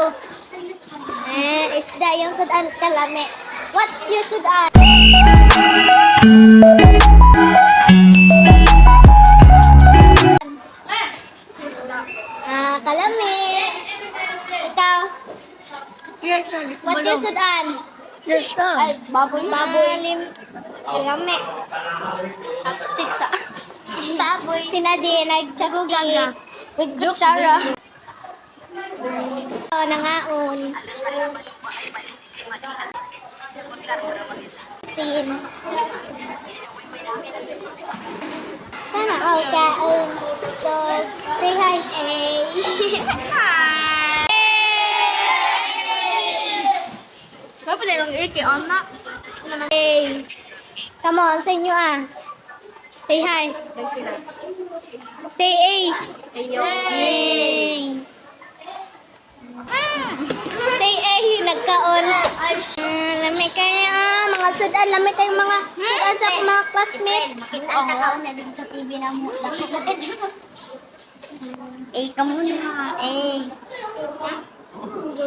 ko. Isda yung sudan kalami. What's your sudan? Kalami. Ikaw? Yes, sir. What's your sudan? Yes, sir. Baboy. Kalami. Chopsticks ah. Baboy. Si Nadine nag-chopstick. With kutsara. Nangaon. Sin. Sana all kaon. So, say hi. Kapag lang iki, anak. Hey. Come on, sa inyo ah. Say hi. Say A. Hey. Say A, nagkaon. Lami kayo mga sudan. Lami kayong mga sudan sa mga classmate. Makita ang takaw na dito sa TV na mo. Ka muna. A.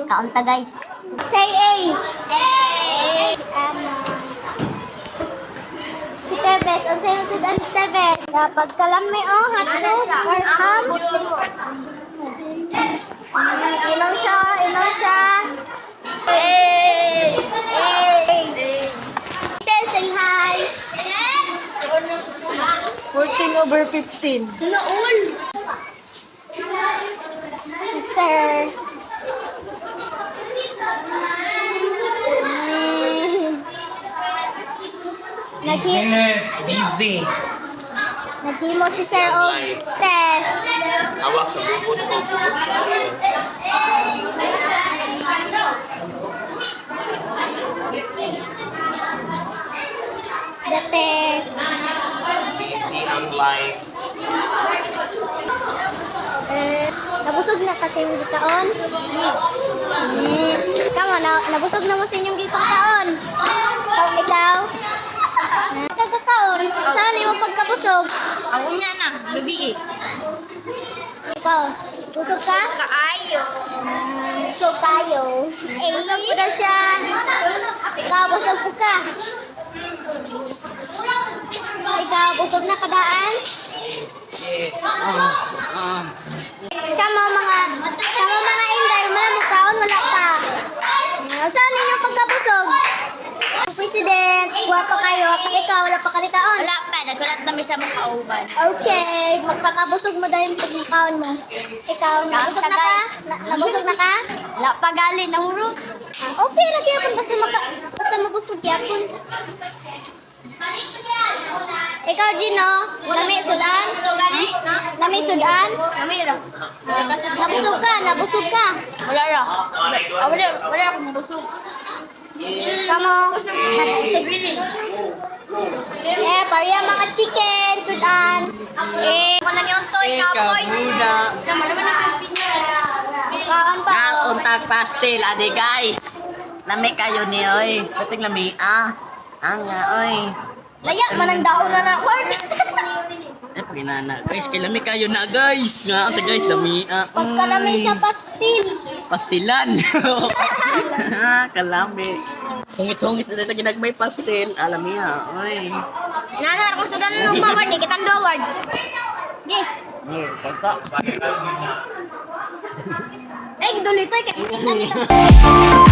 Kaunta guys. Say A. Si Tebes. Ang sa'yo sudan si Tebes. Kapag kalami hotdog or ham. Inom siya. Hey! Say hi. 14/15. Sino all? Sir. Busy. Naghimo si Sir og test. Hawak sa bubot ko. The test. Busy ang life. Nabusog na kasi yung gitaon. Kamo, nabusog na mo sa inyong gitong taon. Ikaw? Nagkakaon. Saan mo pagkabusog? Ang unya na, gabi eh. Ikaw, busog ka? Kaayo. Busog kayo. Busog ko daw siya. Ikaw, busog ko ka. Ikaw, busog na kadaan? Kamo mga inday, malamukhaon, wala pa. Saan ninyo pagkabusog? President, guwapo kayo. Ikaw, wala pa kalikaon. Wala pa, nagkulat na may sa mga kauban. Okay, magpakabusog mo dahil pagkakaon mo. Ikaw, nabusog na ka? Nabusog na ka? Wala pa galing ng root. Okay, lagi ako basta mabusog yapon. Ikaw, Gino, nami sudan? Nami sudan? Namira. Nabusog ka. Wala ra. Wala akong busog. Kamo. Pariya mga chicken, sudan. Wala ni Ontoy, kapoy. muna. Naman naman ang Kaan pa. Untag pastel, ade guys. Lami kayo ni oy. Kating lami Ang oy. Laya, manang daon na na. Pinana. Guys, kay lami kayo na guys. Nga ate guys, lami Pagkalami sa pastil. Pastilan. Kalami. Hungit-hungit na ito ginagmay pastel. Alam niya. Oy. Inanar ko sudan ng maward, di kitang daward. Di. Kaka. Ay, gidulito, kita kita.